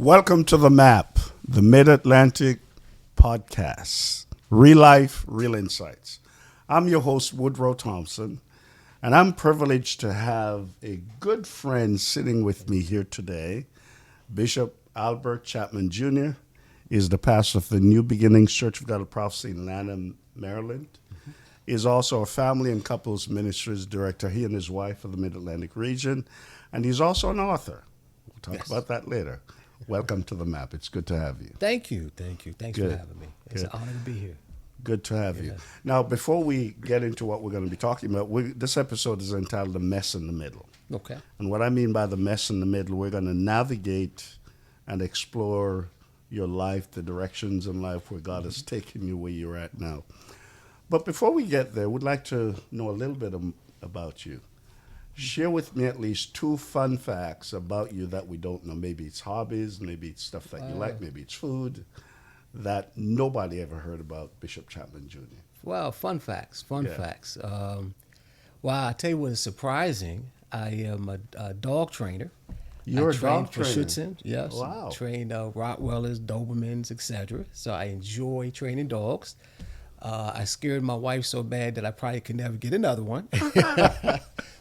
Welcome to the M.A.P, the Mid-Atlantic Podcast. Real life, real insights. I'm your host, Woodrow Thompson, and I'm privileged to have a good friend sitting with me here today. Bishop Albert Chatmon Jr. is the pastor of the New Beginnings Church of God of Prophecy in Lanham, Maryland. He is also a family and couples ministries director, he and his wife, for the Mid-Atlantic region, and he's also an author. We'll talk about that later. Welcome to the M.A.P. It's good to have you. Thank you. Thanks for having me. It's an honor to be here. Good to have you. Now, before we get into what we're going to be talking about, this episode is entitled The Mess in the Middle. Okay. And what I mean by the mess in the middle, we're going to navigate and explore your life, the directions in life where God has taken you where you're at now. But before we get there, we'd like to know a little bit about you. Share with me at least 2 fun facts about you that we don't know. Maybe it's hobbies, maybe it's stuff that you like, maybe it's food that nobody ever heard about Bishop Chatmon Jr. Well, fun facts. Well, I tell you what is surprising. I am a dog trainer. You're a dog trainer? For Schutzen, yes. Wow. Train Rottweilers, Dobermans, etc. So I enjoy training dogs. I scared my wife so bad that I probably could never get another one.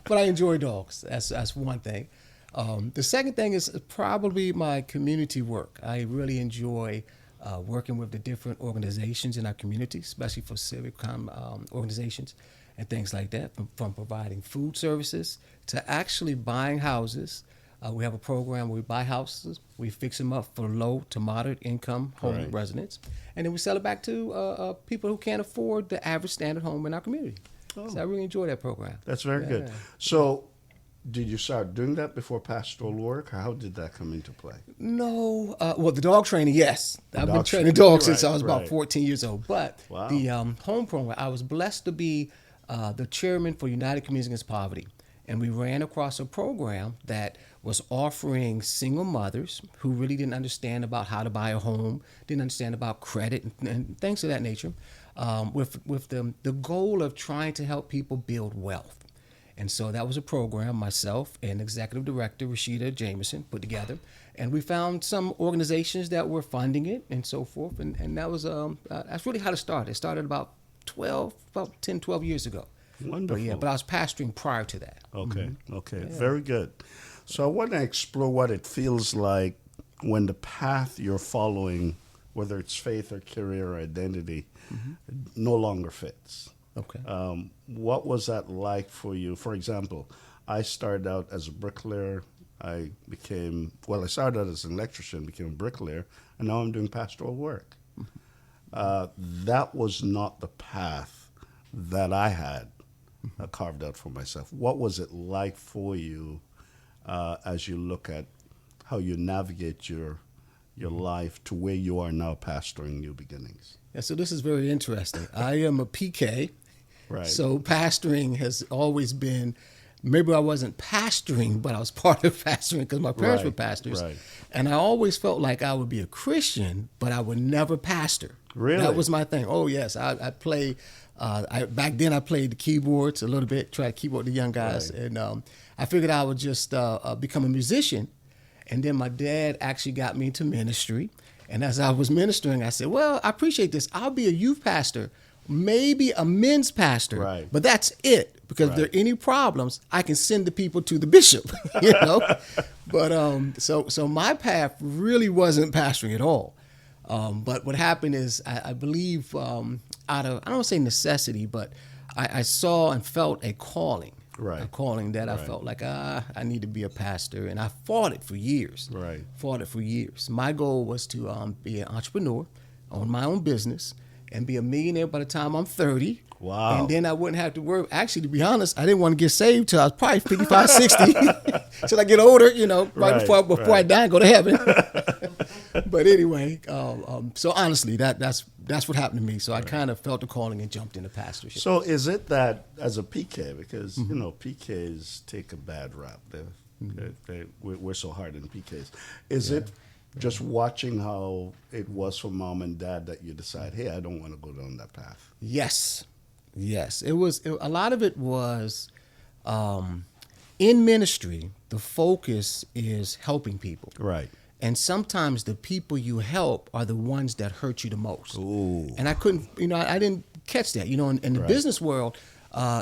But I enjoy dogs. That's one thing. The second thing is probably my community work. I really enjoy working with the different organizations in our community, especially for civic organizations and things like that, from providing food services to actually buying houses. We have a program where we buy houses, we fix them up for low to moderate income home residents, and then we sell it back to people who can't afford the average standard home in our community. So I really enjoy that program. That's very good. So did you start doing that before pastoral work, or how did that come into play? No. Well, the dog training, yes. I've been training dogs since I was about 14 years old. But the home program, I was blessed to be the chairman for United Communities Against Poverty. And we ran across a program that was offering single mothers who really didn't understand about how to buy a home, didn't understand about credit and things of that nature, with the goal of trying to help people build wealth. And so that was a program myself and executive director Rashida Jameson put together. And we found some organizations that were funding it and so forth. And that was that's really how it started. It started about 10, 12 years ago. Wonderful. But I was pastoring prior to that. Okay. Very good. So I want to explore what it feels like when the path you're following, whether it's faith or career or identity, no longer fits. Okay. What was that like for you? For example, I started out as a bricklayer. I started out as an electrician, became a bricklayer, and now I'm doing pastoral work. That was not the path that I had carved out for myself. What was it like for you as you look at how you navigate your life to where you are now pastoring New Beginnings? Yeah, so this is very interesting. I am a PK, right? So pastoring has always been, maybe I wasn't pastoring, but I was part of pastoring because my parents were pastors. Right. And I always felt like I would be a Christian, but I would never pastor. Really? That was my thing. Oh, yes. I play. Back then, I played the keyboards a little bit, tried to keyboard the young guys. Right. And I figured I would just become a musician. And then my dad actually got me into ministry. And as I was ministering, I said, well, I appreciate this. I'll be a youth pastor, maybe a men's pastor. Right. But that's it. Because if there are any problems, I can send the people to the bishop, you know. But so my path really wasn't pastoring at all. But what happened is I believe out of, I don't want to say necessity, but I saw and felt a calling. Right. A calling that I felt like, I need to be a pastor. And I fought it for years. Right. Fought it for years. My goal was to be an entrepreneur, own my own business, and be a millionaire by the time I'm 30. Wow. And then I wouldn't have to work. Actually, to be honest, I didn't want to get saved till I was probably 55, 60. Till I get older, you know, right before I die and go to heaven. But anyway, so honestly, that's what happened to me. So I kind of felt the calling and jumped into pastorship. So is it that as a PK, because, you know, PKs take a bad rap. We're so hard in PKs. Is it just watching how it was for mom and dad that you decide, hey, I don't want to go down that path? Yes. It was, a lot of it was in ministry, the focus is helping people. Right. And sometimes the people you help are the ones that hurt you the most. Ooh. And I couldn't, I didn't catch that. In the business world,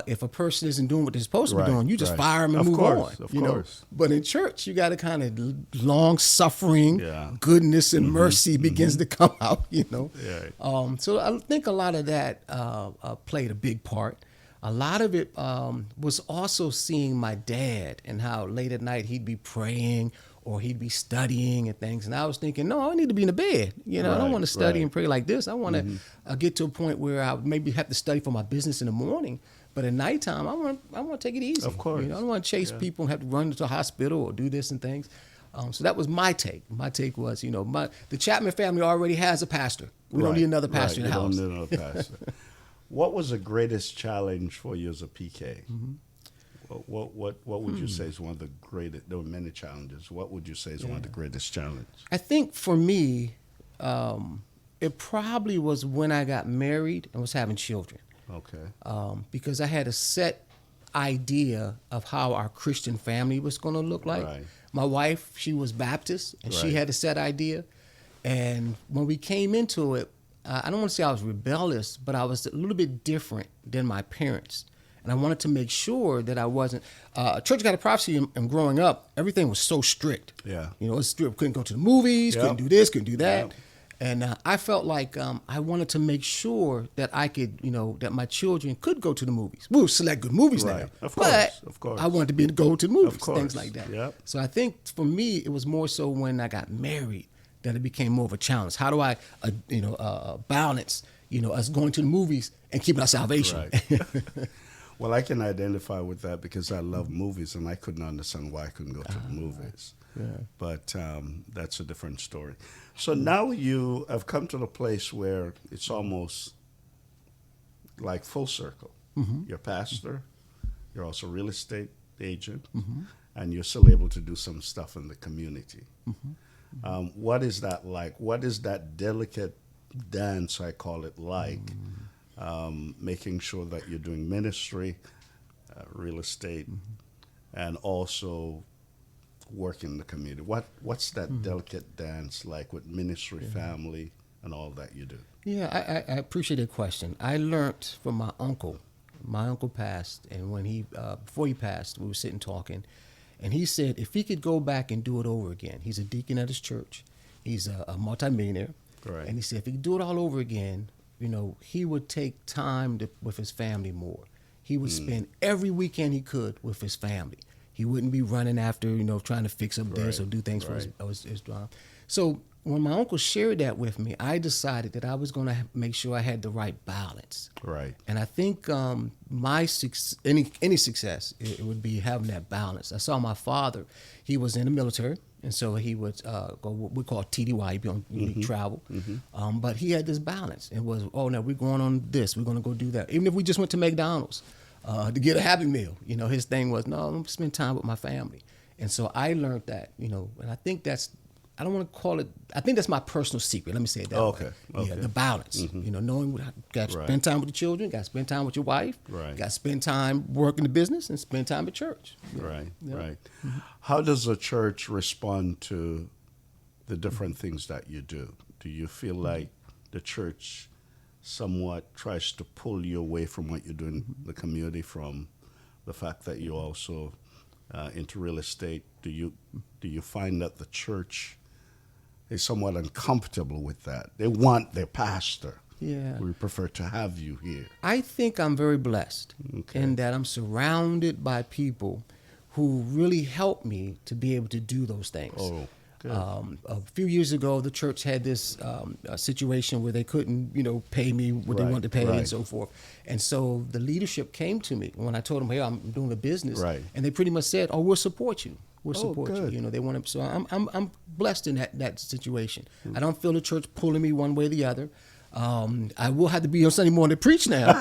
if a person isn't doing what they're supposed to be doing, you just fire them and move on. Of course. But in church, you got to kind of long suffering, goodness and mercy begins to come out. Yeah. So I think a lot of that played a big part. A lot of it was also seeing my dad and how late at night he'd be praying or he'd be studying and things. And I was thinking, no, I need to be in the bed. I don't want to study and pray like this. I want to get to a point where I would maybe have to study for my business in the morning. But at nighttime, I want to take it easy. Of course. I don't want to chase people and have to run to the hospital or do this and things. So that was my take. My take was, the Chatmon family already has a pastor. We don't need another pastor in the house. Don't need another pastor. What was the greatest challenge for you as a PK? What would you say is one of the greatest? There were many challenges. What would you say is one of the greatest challenges? I think for me, it probably was when I got married and was having children. Okay. Because I had a set idea of how our Christian family was going to look like. Right. My wife, she was Baptist, and she had a set idea. And when we came into it, I don't want to say I was rebellious, but I was a little bit different than my parents. And I wanted to make sure that I wasn't. Church got a prophecy, and growing up, everything was so strict. Yeah. It was strict. Couldn't go to the movies, couldn't do this, couldn't do that. Yep. And I felt like I wanted to make sure that I could, that my children could go to the movies. We'll select good movies now. Of course. I wanted to be able to go to the movies, Of course. things like that. Yep. So I think for me, it was more so when I got married that it became more of a challenge. How do I, balance, us going to the movies and keeping our salvation? Right. Well, I can identify with that because I love movies, and I couldn't understand why I couldn't go to the movies. Yeah. But that's a different story. So now you have come to the place where it's almost like full circle. Mm-hmm. You're a pastor, you're also a real estate agent, and you're still able to do some stuff in the community. Mm-hmm. What is that like? What is that delicate dance, I call it, like? Making sure that you're doing ministry, real estate, and also work in the community. What's that delicate dance like with ministry, family, and all that you do? Yeah, I appreciate that question. I learned from my uncle. My uncle passed, and when before he passed, we were sitting talking, and he said if he could go back and do it over again, he's a deacon at his church, he's a multimillionaire, Right. and he said if he could do it all over again, he would take time with his family more. He would spend every weekend he could with his family. He wouldn't be running after, trying to fix up this or do things for his job. So when my uncle shared that with me, I decided that I was going to make sure I had the right balance. Right. And I think any success, it would be having that balance. I saw my father. He was in the military, and so he would go what we call TDY, he'd be on travel. But he had this balance. It was, no, we're going on this. We're going to go do that. Even if we just went to McDonald's to get a Happy Meal, his thing was, no, I'm going to spend time with my family. And so I learned that, and I think I don't want to call it, I think that's my personal secret. Let me say it that way. Okay. Yeah, the balance. Knowing you got to spend time with the children, got to spend time with your wife, got to spend time working the business and spend time at church. Right. How does the church respond to the different things that you do? Do you feel like the church somewhat tries to pull you away from what you do in the community, from the fact that you also into real estate? Do you find that the church is somewhat uncomfortable with that? They want their pastor. Yeah. We prefer to have you here. I think I'm very blessed in that I'm surrounded by people who really help me to be able to do those things. Oh, good. A few years ago, the church had this situation where they couldn't, pay me what they wanted to pay and so forth. And so the leadership came to me when I told them, hey, I'm doing a business. Right. And they pretty much said, oh, we'll support you. We'll support good. you. They want to. So I'm blessed in that situation. I don't feel the church pulling me one way or the other. I will have to be on Sunday morning to preach now,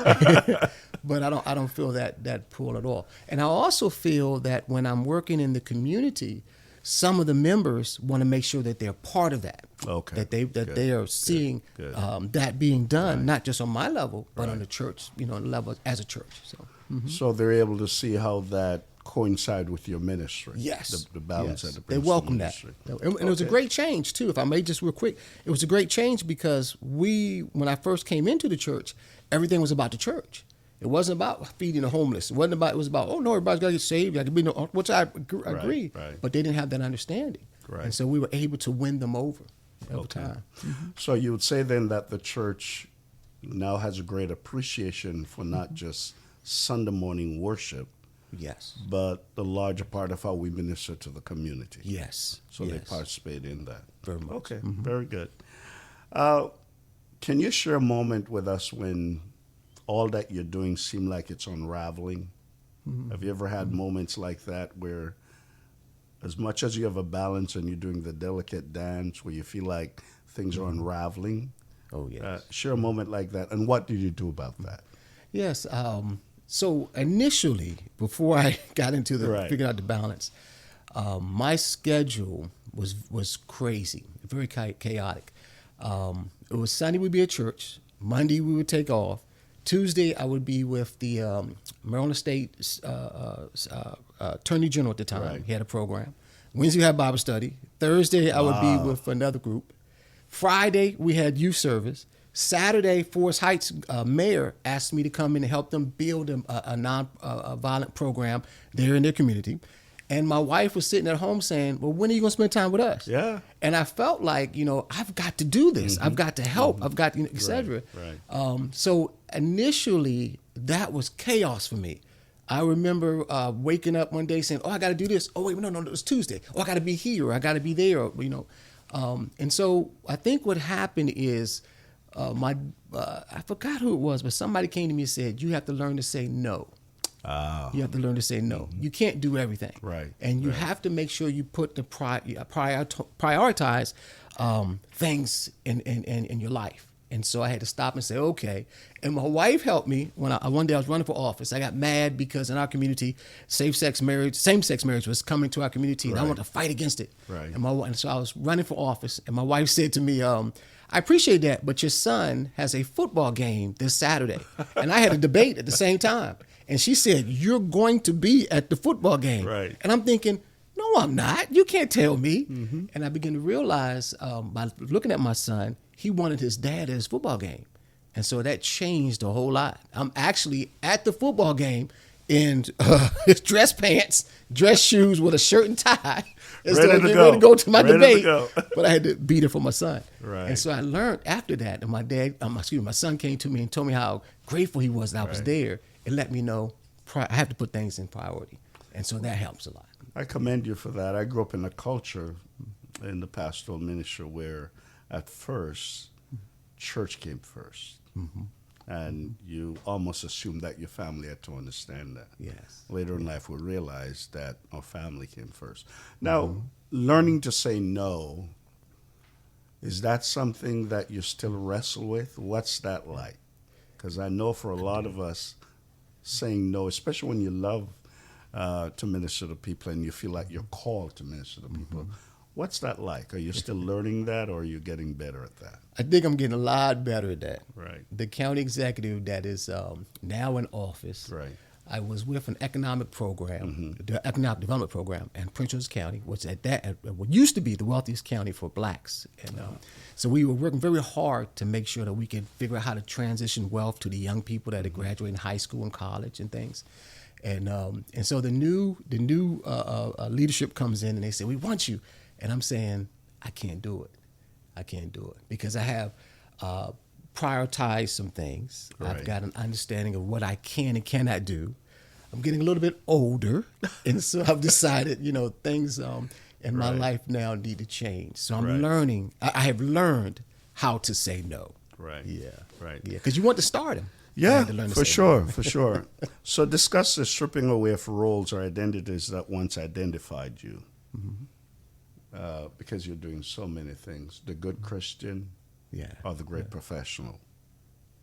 but I don't feel that pull at all. And I also feel that when I'm working in the community, some of the members want to make sure that they're part of that. Okay. That they are seeing Good. that being done, not just on my level, but on the church, level as a church. So. So they're able to see how that coincide with your ministry. Yes. The balance Yes. that they welcomed that. And it was a great change, too. If I may just real quick, it was a great change because when I first came into the church, everything was about the church. It wasn't about feeding the homeless. It was about, oh, no, everybody's got to get saved. I can be no, which I agree. Right. But they didn't have that understanding. Right. And so we were able to win them over time. So you would say then that the church now has a great appreciation for not just Sunday morning worship, Yes. but the larger part of how we minister to the community. Yes. So they participate in that. Very much. Okay, very good. Can you share a moment with us when all that you're doing seemed like it's unraveling? Have you ever had moments like that where as much as you have a balance and you're doing the delicate dance where you feel like things are unraveling? Oh, yes. Share a moment like that. And what did you do about that? Yes. So initially, before I got into figuring out the balance, my schedule was crazy, very chaotic. It was Sunday we'd be at church. Monday we would take off. Tuesday I would be with the Maryland State Attorney General at the time. Right. He had a program. Wednesday we had Bible study. Thursday I would be with another group. Friday we had youth service. Saturday, Forest Heights mayor asked me to come in and help them build a non-violent program there in their community. And my wife was sitting at home saying, well, when are you going to spend time with us? Yeah. And I felt like, I've got to do this. I've got to help. I've got, et cetera. Right. So initially, that was chaos for me. I remember waking up one day saying, oh, I got to do this. Oh, wait, no, it's Tuesday. Oh, I got to be here. I got to be there, And so I think what happened is, I forgot who it was, but somebody came to me and said, you have to learn to say no. You have to learn to say no. You can't do everything. Right. And you have to make sure you put the prioritize things in your life. And so I had to stop and say, okay. And my wife helped me when one day I was running for office. I got mad because in our community, same-sex marriage was coming to our community, and I wanted to fight against it. Right. And so I was running for office, and my wife said to me, I appreciate that, but your son has a football game this Saturday. And I had a debate at the same time. And she said, you're going to be at the football game. Right. And I'm thinking, no, I'm not. You can't tell me. And I began to realize by looking at my son, he wanted his dad at his football game. And so that changed a whole lot. I'm actually at the football game in his dress pants, dress shoes with a shirt and tie. Ready to go to my debate. But I had to be there for my son. Right. And so I learned after that, and my son came to me and told me how grateful he was that I was there. It let me know I have to put things in priority. And so that helps a lot. I commend you for that. I grew up in a culture in the pastoral ministry where at first church came first. And you almost assume that your family had to understand that. Yes. Later in life, we realized that our family came first. Now, learning to say no, is that something that you still wrestle with? What's that like? Because I know for a lot of us, saying no, especially when you love to minister to people and you feel like you're called to minister to people, what's that like? Are you still learning that, or are you getting better at that? I think I'm getting a lot better at that. Right. The county executive that is now in office, Right. I was with an economic program, the economic development program in Prince George's County, which at what used to be the wealthiest county for blacks. And so we were working very hard to make sure that we could figure out how to transition wealth to the young people that are graduating high school and college and things. And so the new leadership comes in and they say, we want you. And I'm saying, I can't do it because I have prioritized some things. Right. I've got an understanding of what I can and cannot do. I'm getting a little bit older, and so I've decided, things in my life now need to change. So I'm learning. I have learned how to say no. Right. Yeah. Right. Yeah. Because you want to start him. Yeah, for sure. So discuss the stripping away of roles or identities that once identified you. Because you're doing so many things. The good Christian or the great professional.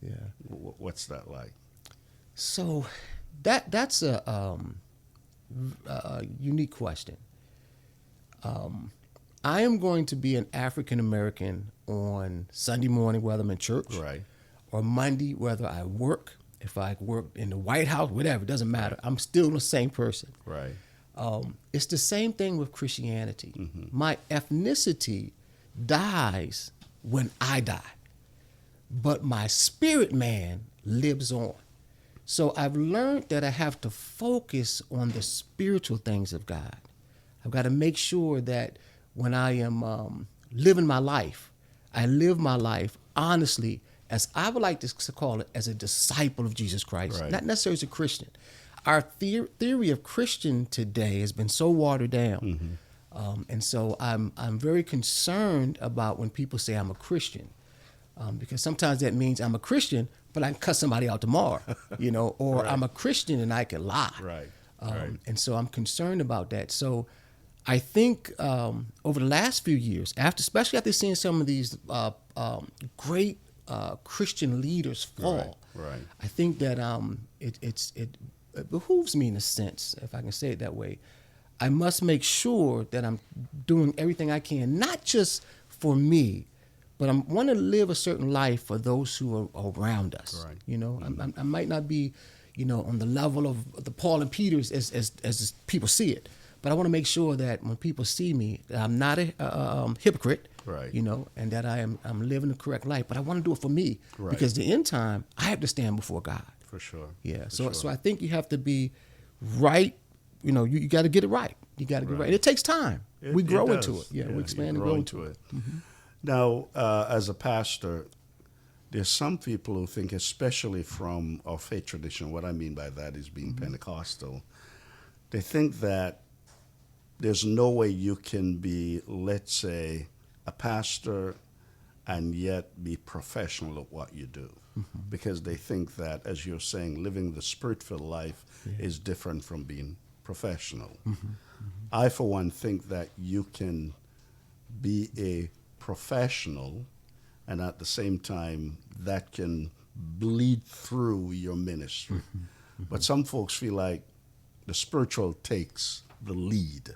Yeah. What's that like? So that's a unique question. I am going to be an African American on Sunday morning, whether I'm in church, Right. or Monday, whether I work, if I work in the White House, whatever, it doesn't matter. I'm still the same person. Right. It's the same thing with Christianity. Mm-hmm. My ethnicity dies when I die, but my spirit man lives on. So I've learned that I have to focus on the spiritual things of God. I've got to make sure that when I am living my life, I live my life honestly, as I would like to call it, as a disciple of Jesus Christ, Right. not necessarily as a Christian. Our theory of Christian today has been so watered down. And so I'm very concerned about when people say I'm a Christian, because sometimes that means I'm a Christian, but I can cut somebody out tomorrow, or Right. I'm a Christian and I can lie. Right. Right. And so I'm concerned about that. So I think over the last few years, especially after seeing some of these great Christian leaders fall, Right. I think that it behooves me in a sense, if I can say it that way. I must make sure that I'm doing everything I can, not just for me, but I want to live a certain life for those who are around us. Right. I might not be, on the level of the Paul and Peters as people see it, but I want to make sure that when people see me, that I'm not a hypocrite. Right. And that I'm living the correct life. But I want to do it for me, Right. because the end time I have to stand before God. For sure. Yeah. For So sure. so I think you have to be right. You got to get it right. You got to get it right. And it takes time. We grow into does. it. Yeah, we you expand and grow into it. Now, as a pastor, there's some people who think, especially from our faith tradition, what I mean by that is being Pentecostal, they think that there's no way you can be, let's say, a pastor and yet be professional at what you do. Because they think that, as you're saying, living the spirit-filled life is different from being professional. I, for one, think that you can be a professional and at the same time that can bleed through your ministry. But some folks feel like the spiritual takes the lead.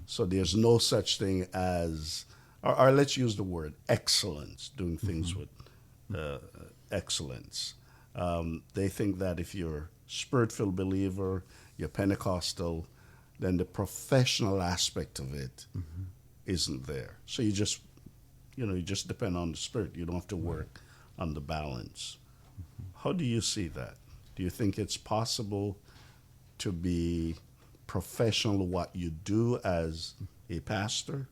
So there's no such thing as, or let's use the word excellence, doing things with excellence. They think that if you're spirit-filled believer, you're Pentecostal, then the professional aspect of it isn't there. So you just depend on the Spirit. You don't have to work on the balance. How do you see that? Do you think it's possible to be professional at what you do as a pastor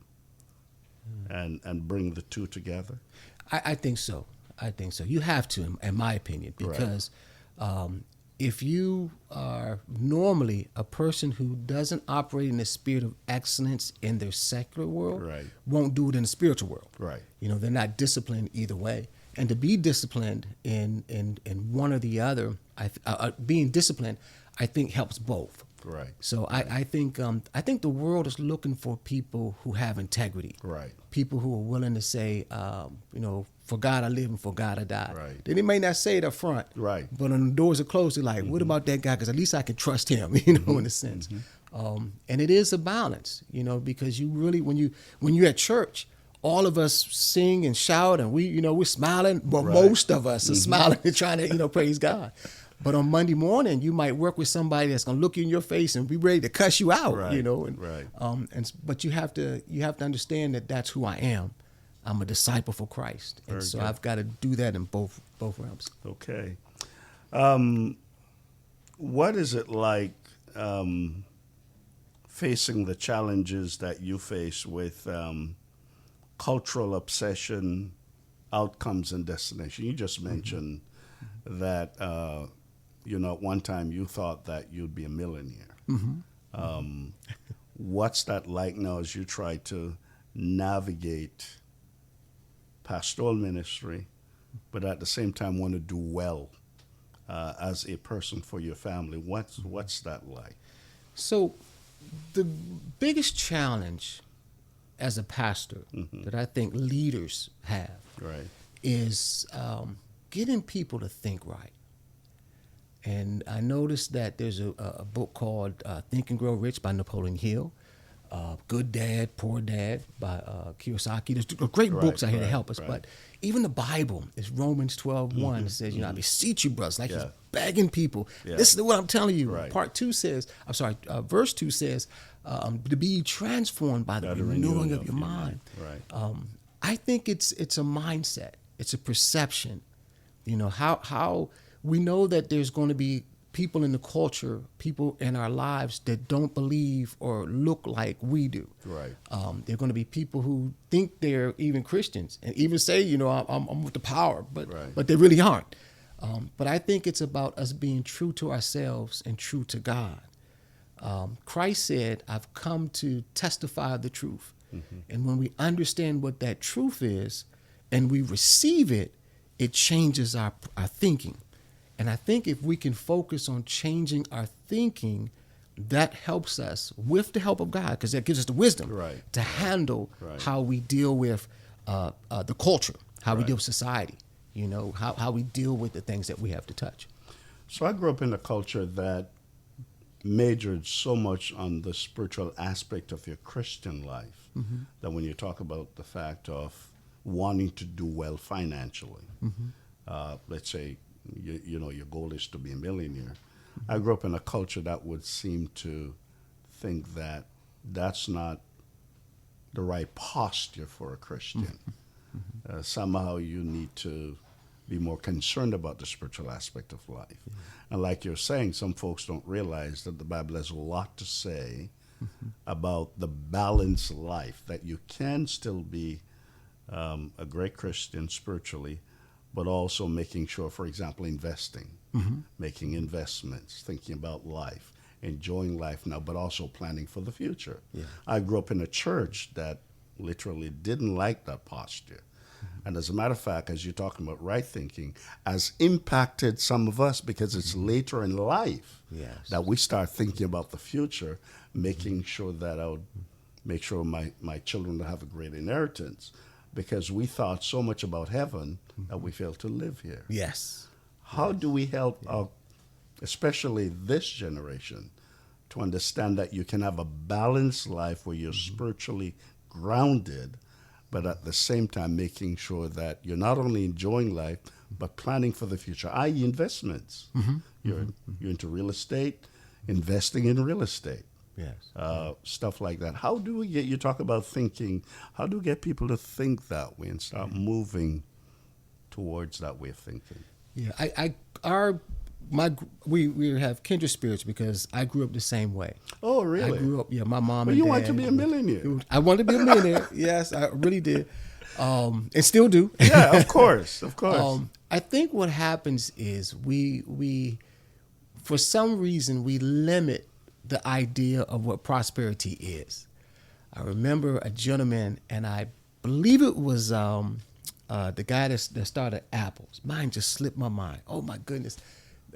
and bring the two together? I think so. I think so. You have to, in my opinion, because if you are normally a person who doesn't operate in the spirit of excellence in their secular world, won't do it in the spiritual world. Right. They're not disciplined either way. And to be disciplined in one or the other, being disciplined, I think helps both. Right. So I think the world is looking for people who have integrity. Right. People who are willing to say, for God I live and for God I die. Right. They may not say it up front. Right. But when the doors are closed, they're like, what about that guy? Because at least I can trust him, in a sense. And it is a balance, because you really, when you're at church, all of us sing and shout and we're smiling, but most of us are smiling and trying to, praise God. But on Monday morning, you might work with somebody that's going to look you in your face and be ready to cuss you out, But you have to understand that that's who I am. I'm a disciple for Christ, and so I've got to do that in both realms. Okay. What is it like facing the challenges that you face with cultural obsession, outcomes, and destination? You just mentioned that at one time you thought that you'd be a millionaire. What's that like now as you try to navigate pastoral ministry, but at the same time want to do well as a person for your family? What's that like? So the biggest challenge as a pastor that I think leaders have is getting people to think right. And I noticed that there's a book called Think and Grow Rich by Napoleon Hill. Good Dad, Poor Dad by Kiyosaki. There's great books out here to help us. Right. But even the Bible is Romans 12:1. It says, I beseech you, brothers, like he's begging people. This is what I'm telling you. Right. Verse 2 says, to be transformed by the renewing of your mind. Right. I think it's a mindset. It's a perception. How we know that there's going to be people in the culture, people in our lives that don't believe or look like we do. Right. There are going to be people who think they're even Christians and even say, I'm with the power, but they really aren't. But I think it's about us being true to ourselves and true to God. Christ said, I've come to testify of the truth. Mm-hmm. And when we understand what that truth is and we receive it, it changes our thinking. And I think if we can focus on changing our thinking, that helps us with the help of God, because that gives us the wisdom to handle how we deal with the culture, how we deal with society, how we deal with the things that we have to touch. So I grew up in a culture that majored so much on the spiritual aspect of your Christian life that when you talk about the fact of wanting to do well financially, let's say, your goal is to be a millionaire. I grew up in a culture that would seem to think that that's not the right posture for a Christian. Somehow you need to be more concerned about the spiritual aspect of life. And like you're saying, some folks don't realize that the Bible has a lot to say about the balanced life, that you can still be a great Christian spiritually, but also making sure, for example, investing, making investments, thinking about life, enjoying life now, but also planning for the future. Yeah. I grew up in a church that literally didn't like that posture. And as a matter of fact, as you're talking about right thinking, has impacted some of us because it's later in life that we start thinking about the future, making sure that I would make sure my children will have a great inheritance, because we thought so much about heaven that we failed to live here. Yes. How do we help, especially this generation, to understand that you can have a balanced life where you're spiritually grounded, but at the same time making sure that you're not only enjoying life, but planning for the future, i.e. investments. You're into real estate, investing in real estate. Stuff like that. How do we you talk about thinking, how do we get people to think that way and start moving towards that way of thinking? Yeah, we have kindred spirits because I grew up the same way. Oh, really? I grew up, my mom and dad. You wanted to be a millionaire. I wanted to be a millionaire. Yes, I really did. And still do. Yeah, of course. I think what happens is we for some reason, we limit the idea of what prosperity is. I remember a gentleman, and I believe it was the guy that started Apple. Mine just slipped my mind. Oh, my goodness.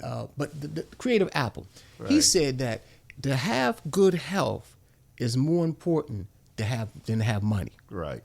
But the creative Apple, he said that to have good health is more important than to have money. Right.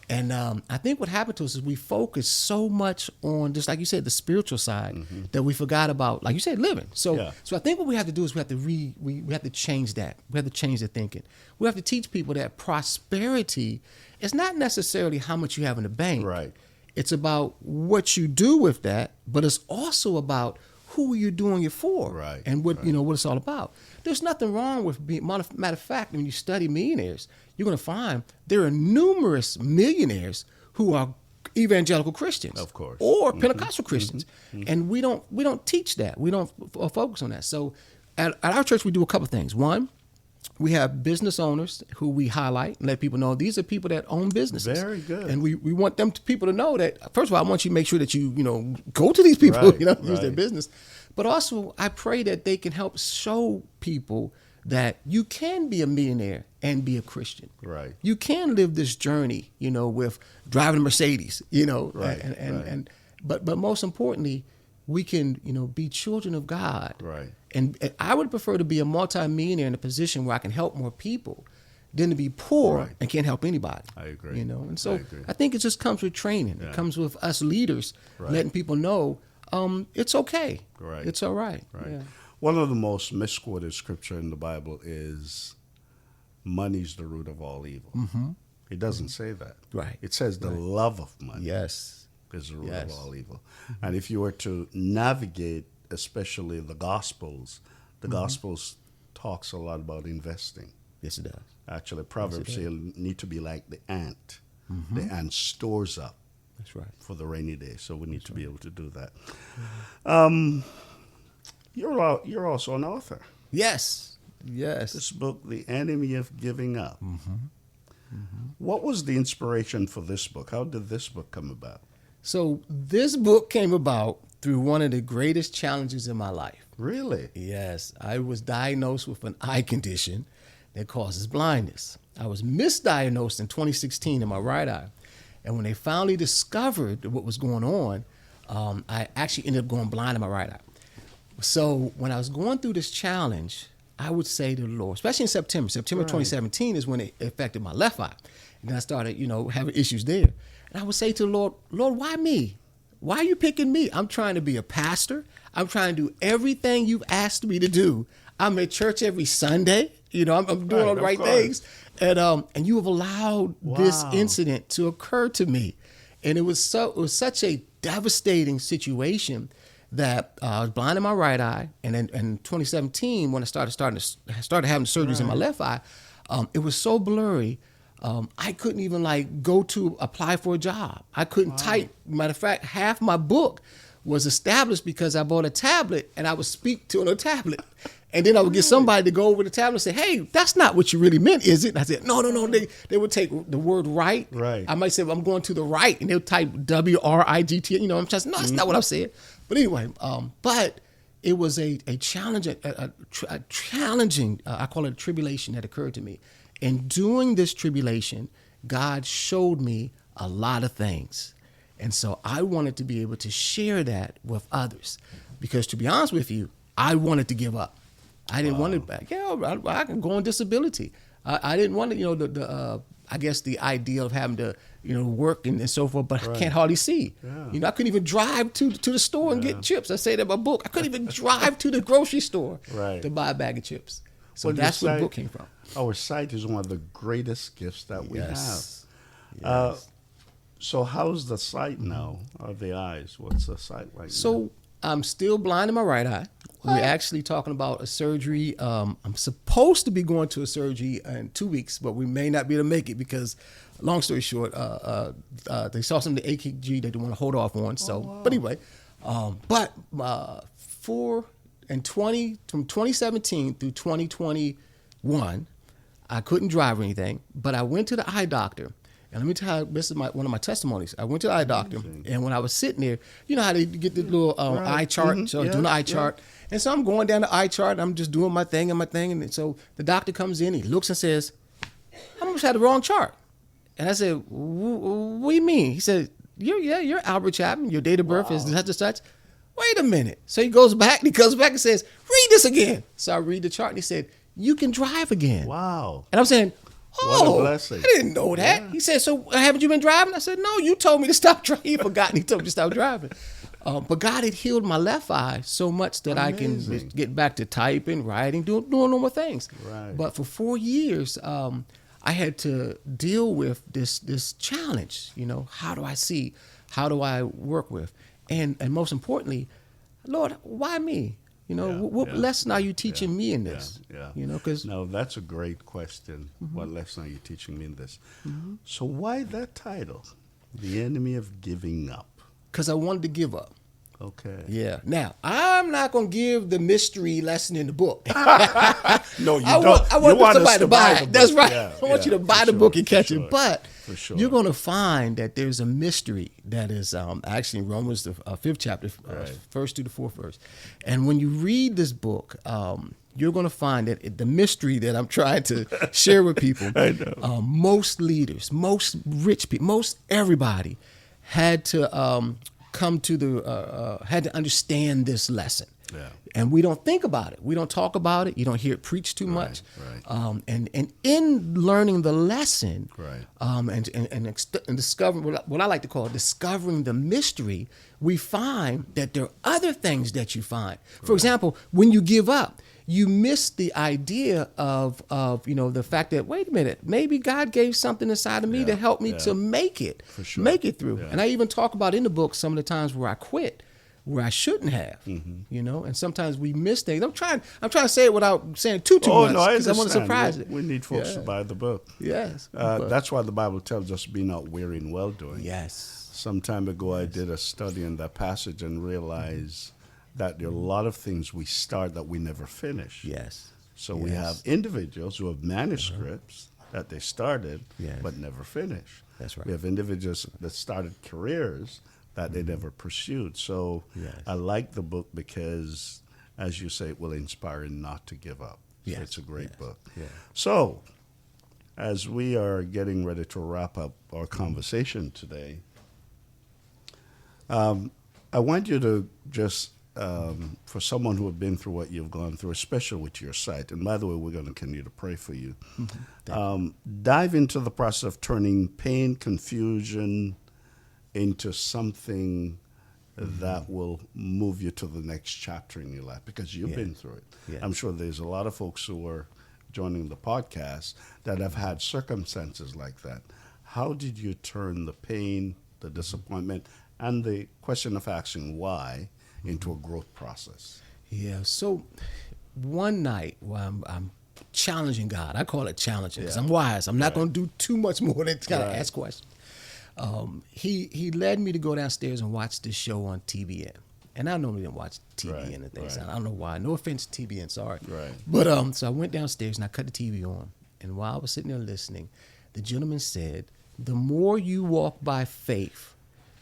And I think what happened to us is we focus so much on, just like you said, the spiritual side, that we forgot about, like you said, living. So I think what we have to do is we have to change that. We have to change the thinking. We have to teach people that prosperity is not necessarily how much you have in the bank. Right. It's about what you do with that, but it's also about who you're doing it for, and what it's all about. There's nothing wrong with being. Matter of fact, when you study millionaires, you're going to find there are numerous millionaires who are evangelical Christians, of course, or Pentecostal Christians, and we don't teach that. We don't focus on that. So at our church, we do a couple things. One, we have business owners who we highlight and let people know these are people that own businesses. Very good. And we want people to know that, first of all, I want you to make sure that you go to these people, use their business. But also, I pray that they can help show people that you can be a millionaire and be a Christian. Right. You can live this journey, with driving a Mercedes, but most importantly, we can, be children of God. Right. And I would prefer to be a multimillionaire in a position where I can help more people than to be poor and can't help anybody. I agree. And so I think it just comes with training. Yeah. It comes with us leaders letting people know it's okay. Right. It's all right. Right. Yeah. One of the most misquoted scripture in the Bible is money's the root of all evil. It doesn't say that. Right. It says the love of money Yes. is the root Yes. of all evil. And if you were to navigate, especially the Gospels, the Gospels talks a lot about investing. Yes, it does. Actually, Proverbs say you need to be like the ant. The ant stores up That's right. for the rainy day, so we need to be able to do that. You're also an author. Yes. Yes. This book, The Enemy of Giving Up. What was the inspiration for this book? How did this book come about? So this book came about through one of the greatest challenges in my life. Really? Yes, I was diagnosed with an eye condition that causes blindness. I was misdiagnosed in 2016 in my right eye. And when they finally discovered what was going on, I actually ended up going blind in my right eye. So when I was going through this challenge, I would say to the Lord, especially in September 2017 is when it affected my left eye. And then I started, having issues there. And I would say to the Lord, why me? Why are you picking me? I'm trying to be a pastor. I'm trying to do everything you've asked me to do. I'm at church every Sunday. I'm doing all the right things. And you have allowed this incident to occur to me. And it was such a devastating situation that I was blind in my right eye. And then in 2017, when I started having surgeries in my left eye, it was so blurry. I couldn't even go to apply for a job. I couldn't type. Matter of fact, half my book was established because I bought a tablet and I would speak to a tablet. And then I would get somebody to go over the tablet and say, hey, that's not what you really meant, is it? And I said, no. They would take the word right. Right. I might say, well, I'm going to the right. And they would type WRIGT. I'm just, no, that's not what I'm saying. But anyway, but it was a challenge, a challenging, I call it a tribulation that occurred to me. And during this tribulation, God showed me a lot of things. And so I wanted to be able to share that with others. Because to be honest with you, I wanted to give up. I didn't want to, I can go on disability. I didn't want to, I guess the idea of having to, work and so forth, but I can't hardly see. Yeah. I couldn't even drive to the store and get chips. I say that in my book. I couldn't even drive to the grocery store to buy a bag of chips. So that's where the book came from. Our sight is one of the greatest gifts that we have. Yes. So how's the sight now of the eyes? What's the sight like now? So I'm still blind in my right eye. What? We're actually talking about a surgery. I'm supposed to be going to a surgery in 2 weeks, but we may not be able to make it because, long story short, they saw some of the AKG they didn't want to hold off on. So, but anyway, from 2017 through 2021, I couldn't drive or anything, but I went to the eye doctor. And let me tell you, this is one of my testimonies. I went to the eye doctor, and when I was sitting there, you know how they get the little eye chart? So I'm doing the eye chart. And so I'm going down the eye chart, and I'm just doing my thing. And so the doctor comes in, he looks and says, I must have the wrong chart. And I said, what do you mean? He said, you're Albert Chatmon. Your date of birth is such and such. Wait a minute. So he comes back and says, read this again. So I read the chart, and he said, you can drive again. Wow. And I'm saying, what a blessing. I didn't know that. He said, so haven't you been driving? I said, no, you told me to stop driving. He forgot. He told me to stop driving. But God had healed my left eye so much that I can get back to typing, writing, doing normal things. Right. But for 4 years, I had to deal with this challenge. How do I see? How do I work with? And most importantly, Lord, why me? What lesson are you teaching me in this? Because no, that's a great question. What lesson are you teaching me in this? So why that title, The Enemy of Giving Up? Because I wanted to give up. Okay. Yeah. Now, I'm not going to give the mystery lesson in the book. No, you don't. I want somebody to buy it. That's right. Yeah, I want you to buy the book and catch it. But for you're going to find that there's a mystery that is actually in Romans, the 5th chapter, first to the 4th verse. And when you read this book, you're going to find that the mystery that I'm trying to share with people, I know. Most leaders, most rich people, most everybody had to come to had to understand this lesson. Yeah. And we don't think about it. We don't talk about it. You don't hear it preached too much. Right. And in learning the lesson, Right. And discovering what I like to call discovering the mystery, we find that there are other things that you find. For example, when you give up, you miss the idea of the fact that, wait a minute, maybe God gave something inside of me to help me to make it, For sure. make it through. Yeah. And I even talk about in the book some of the times where I quit, where I shouldn't have, and sometimes we miss things. I'm trying to say it without saying too much, No, I because I want to surprise understand. it. We need folks to buy the book. Yes. That's why the Bible tells us, be not weary in well-doing. Yes. Some time ago, I did a study in that passage and realized that there are a lot of things we start that we never finish. Yes. So we have individuals who have manuscripts that they started but never finished. That's right. We have individuals that started careers that they never pursued. So I like the book because, as you say, it will inspire you not to give up. So it's a great book. Yeah. So as we are getting ready to wrap up our conversation today, I want you to just, for someone who have been through what you've gone through, especially with your sight, and by the way, we're going to continue to pray for you, dive into the process of turning pain, confusion into something that will move you to the next chapter in your life, because you've been through it. Yeah. I'm sure there's a lot of folks who are joining the podcast that have had circumstances like that. How did you turn the pain, the disappointment, and the question of asking why into a growth process? Yeah. So one night while I'm challenging God, I call it challenging because I'm wise. I'm not going to do too much more than kind of ask questions. He led me to go downstairs and watch this show on TBN. And I normally didn't watch TBN and things. I don't know why. No offense to TBN, sorry. Right. But so I went downstairs and I cut the TV on. And while I was sitting there listening, the gentleman said, the more you walk by faith,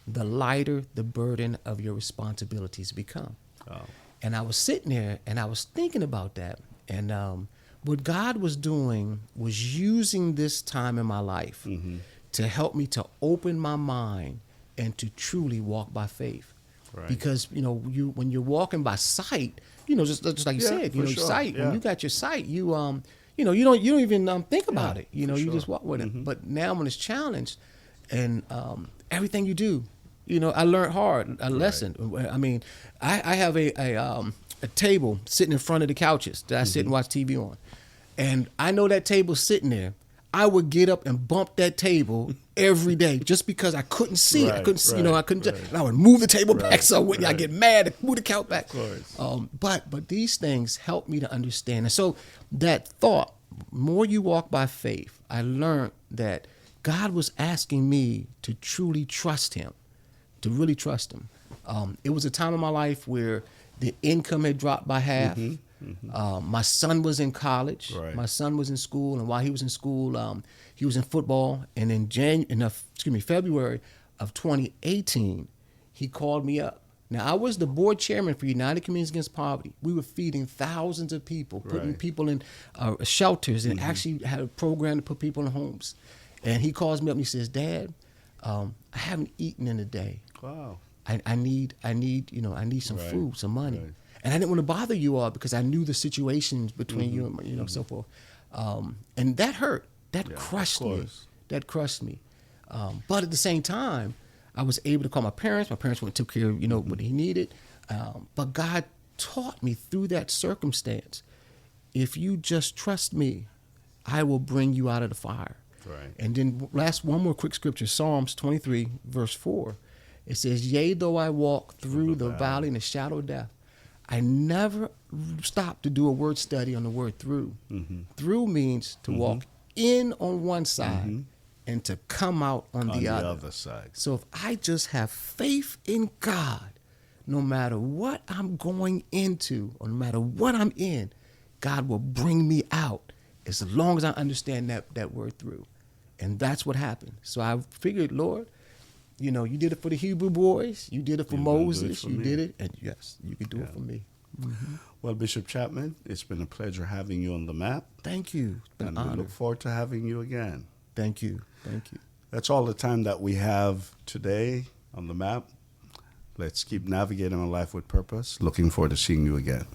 the lighter the burden of your responsibilities become. Oh. And I was sitting there and I was thinking about that. And what God was doing was using this time in my life to help me to open my mind and to truly walk by faith. Right. Because, when you're walking by sight, just like you said, sight, when you got your sight, you don't even think about it. You just walk with it. But now when it's challenged and everything you do, I learned hard a lesson. I mean, I have a table sitting in front of the couches that I sit and watch TV on. And I know that table's sitting there. I would get up and bump that table every day just because I couldn't see it. I couldn't see, I couldn't. And I would move the table back. So I get mad and move the couch back. Of course. But these things help me to understand. And so that thought, more you walk by faith, I learned that God was asking me to truly trust Him, to really trust Him. It was a time in my life where the income had dropped by half. My son was in college. Right. My son was in school, and while he was in school, he was in football. And in February of 2018, he called me up. Now, I was the board chairman for United Communities Against Poverty. We were feeding thousands of people, putting people in shelters, and actually had a program to put people in homes. And he calls me up and he says, "Dad, I haven't eaten in a day. Wow. I need some food, some money." Right. And I didn't want to bother you all because I knew the situations between you and so forth. And that hurt. That crushed me. That crushed me. But at the same time, I was able to call my parents. My parents went and took care of, what he needed. But God taught me through that circumstance, if you just trust me, I will bring you out of the fire. Right. And then one more quick scripture, Psalms 23, verse 4. It says, "Yea, though I walk through the valley in the shadow of death." I never stopped to do a word study on the word through. Through means to walk in on one side and to come out on the other side. So if I just have faith in God, no matter what I'm going into or no matter what I'm in, God will bring me out as long as I understand that word through. And that's what happened. So I figured, Lord, you did it for the Hebrew boys. You did it for Moses. You did it. And yes, you can do it for me. Well, Bishop Chatmon, it's been a pleasure having you on the map. Thank you. It's been an honor. We look forward to having you again. Thank you. That's all the time that we have today on the map. Let's keep navigating our life with purpose. Looking forward to seeing you again.